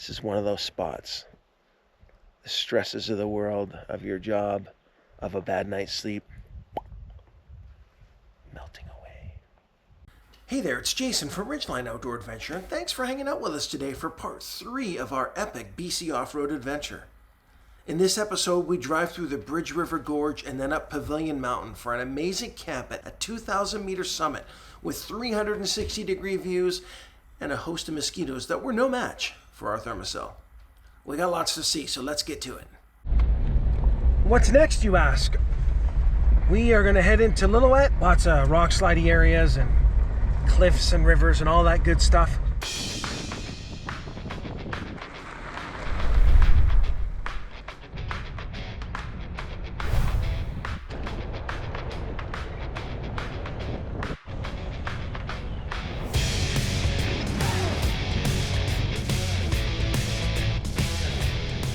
This is one of those spots. The stresses of the world, of your job, of a bad night's sleep, melting away. Hey there, it's Jason from Ridgeline Outdoor Adventure, and thanks for hanging out with us today for part 3 of our epic BC off-road adventure. In this episode, we drive through the Bridge River Gorge and then up Pavilion Mountain for an amazing camp at a 2,000-meter summit with 360-degree views and a host of mosquitoes that were no match for our thermocell. We got lots to see, so let's get to it. What's next, you ask? We are going to head into Lillooet. Lots of rock slidey areas and cliffs and rivers and all that good stuff.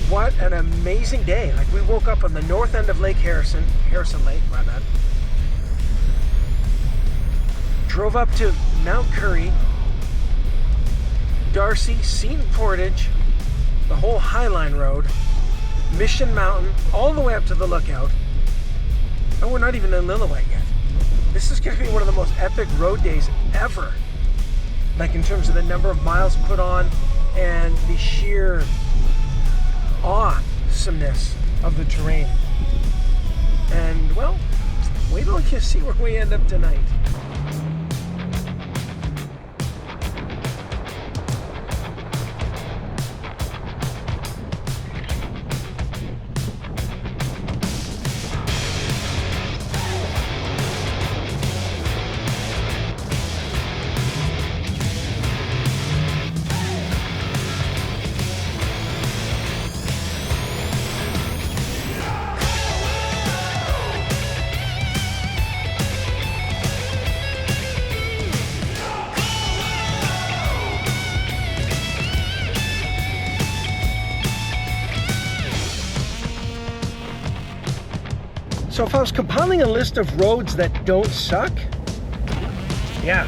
What an amazing day. Like, we woke up on the north end of Harrison Lake, my bad. Drove up to Mount Currie, Darcy, Seton Portage, the whole Highline Road, Mission Mountain, all the way up to the lookout. And we're not even in Lillooet yet. This is going to be one of the most epic road days ever. Like, in terms of the number of miles put on and the sheer awesomeness of the terrain. And, well, wait till you see where we end up tonight. So if I was compiling a list of roads that don't suck, yeah.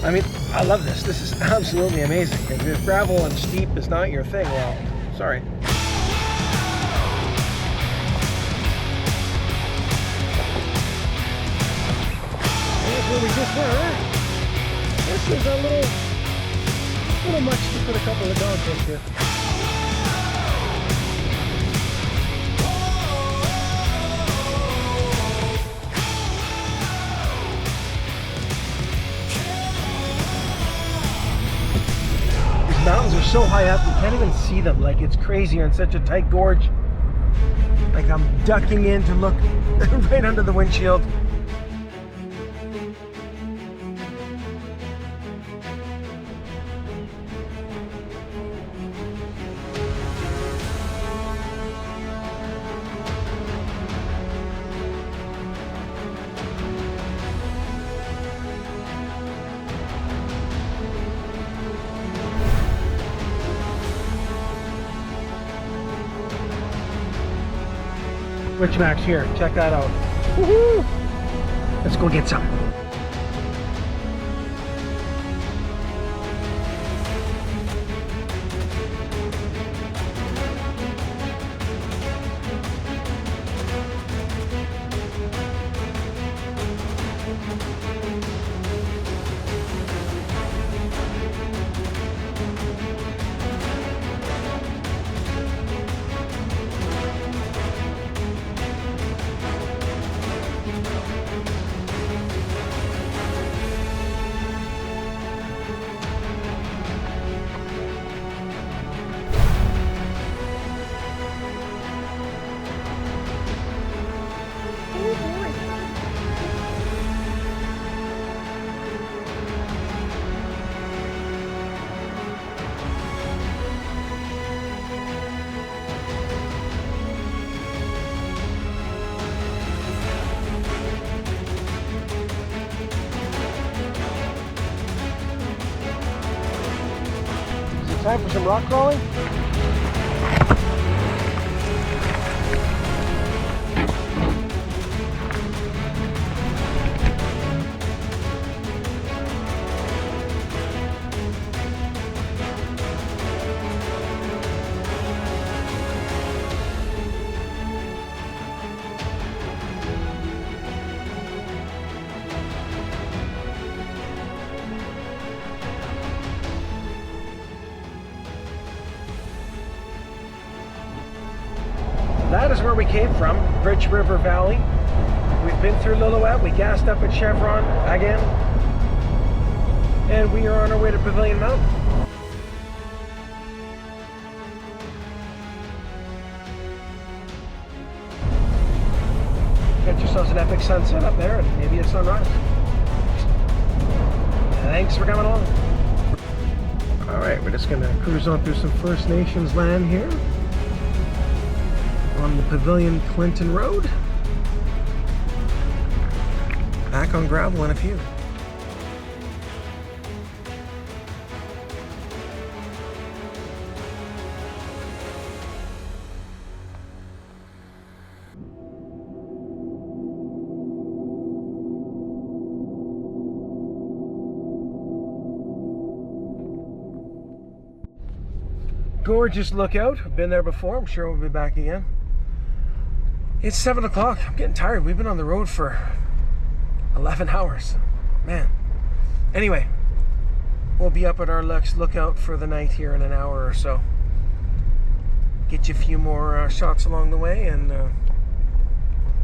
I mean, I love this. This is absolutely amazing. If gravel and steep is not your thing, well, sorry. Here's where we just were. This is a little much to put a couple of dogs into. Mountains are so high up you can't even see them. Like, it's crazy. You're in such a tight gorge. Like, I'm ducking in to look right under the windshield. Rich Max here, check that out. Woohoo! Let's go get some. Time for some rock crawling? That is where we came from, Bridge River Valley. We've been through Lillooet, we gassed up at Chevron again, and we are on our way to Pavilion Mountain. Got yourselves an epic sunset up there and maybe a sunrise. Thanks for coming along. Alright, we're just going to cruise on through some First Nations land here on the Pavilion Clinton Road. Back on gravel in a few. Gorgeous lookout. I've been there before. I'm sure we'll be back again. It's 7 o'clock. I'm getting tired. We've been on the road for 11 hours. Man. Anyway, we'll be up at our lookout for the night here in an hour or so. Get you a few more shots along the way and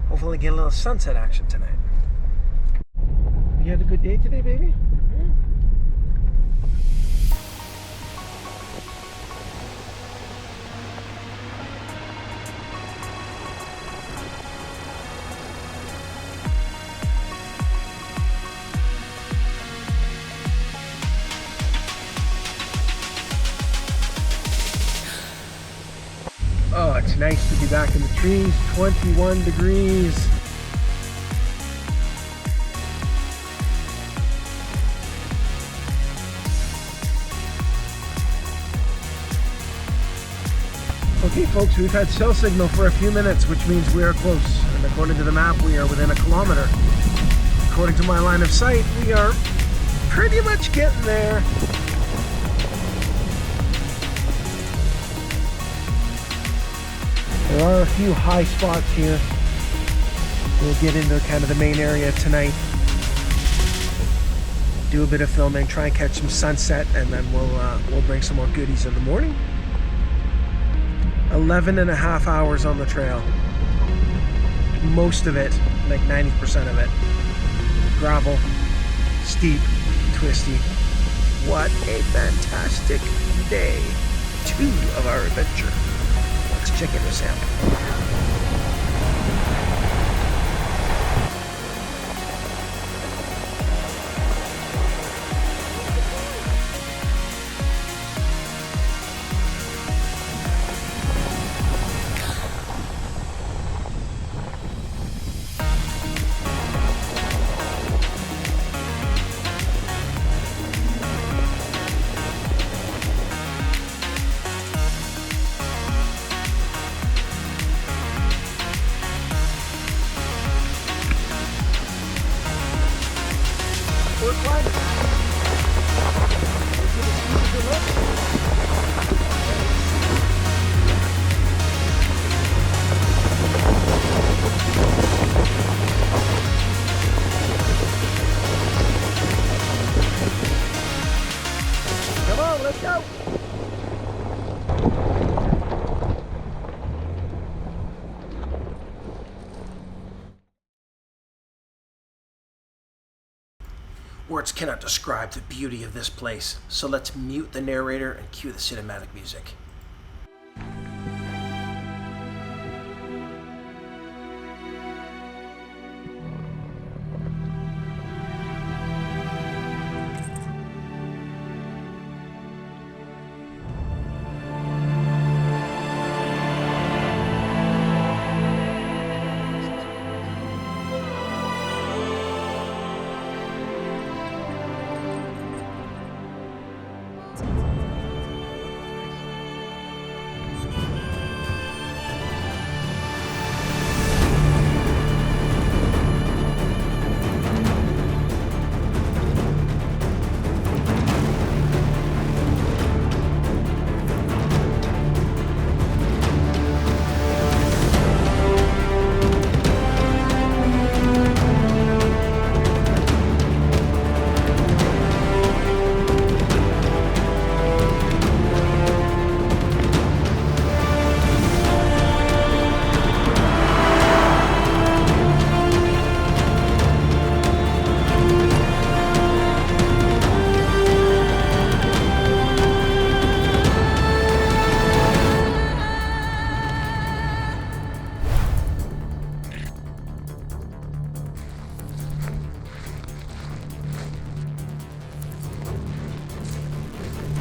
hopefully get a little sunset action tonight. You had a good day today, baby? Oh, it's nice to be back in the trees. 21 degrees. Okay folks, we've had cell signal for a few minutes, which means we are close. And according to the map, we are within a kilometer. According to my line of sight, we are pretty much getting there. There are a few high spots here. We'll get into kind of the main area tonight. Do a bit of filming, try and catch some sunset, and then we'll bring some more goodies in the morning. 11 and a half hours on the trail. Most of it, like 90% of it, gravel, steep, twisty. What a fantastic day 2 of our adventure. Let's check in this out. Come on, let's go! Words cannot describe the beauty of this place, so let's mute the narrator and cue the cinematic music.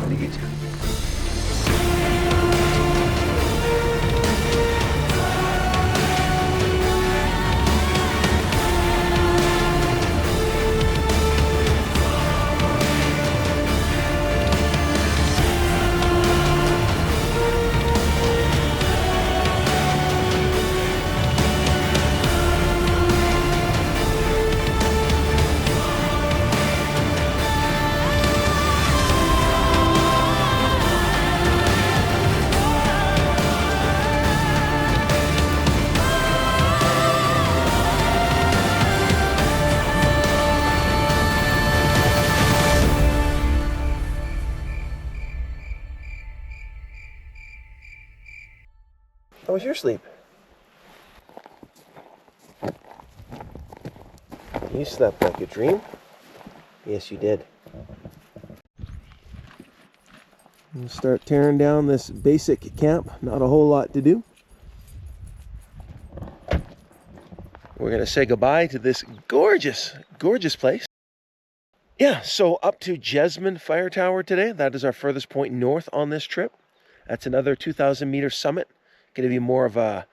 to you too. How was your sleep? You slept like a dream. Yes, you did. We'll start tearing down this basic camp. Not a whole lot to do. We're going to say goodbye to this gorgeous, gorgeous place. Yeah, so up to Jesmond Fire Tower today. That is our furthest point north on this trip. That's another 2,000 meter summit. Going to be more of a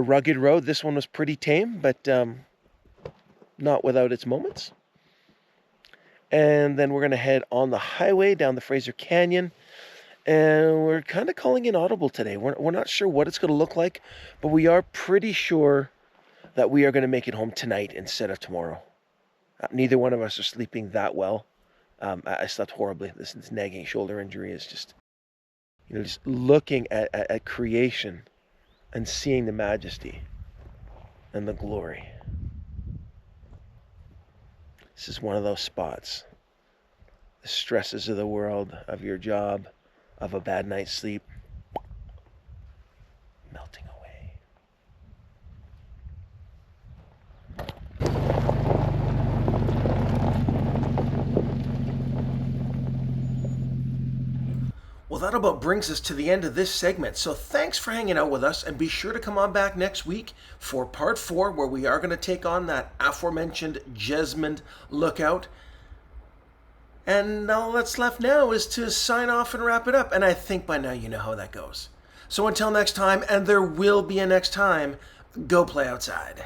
rugged road. This one was pretty tame, but not without its moments. And then we're going to head on the highway down the Fraser Canyon. And we're kind of calling in audible today. We're not sure what it's going to look like, but we are pretty sure that we are going to make it home tonight instead of tomorrow. Neither one of us are sleeping that well. I slept horribly. This nagging shoulder injury is just, just looking at creation and seeing the majesty and the glory. This is one of those spots. The stresses of the world, of your job, of a bad night's sleep, melting away. Well, that about brings us to the end of this segment. So thanks for hanging out with us, and be sure to come on back next week for part 4, where we are going to take on that aforementioned Jesmond lookout. And all that's left now is to sign off and wrap it up. And I think by now you know how that goes. So until next time, and there will be a next time, go play outside.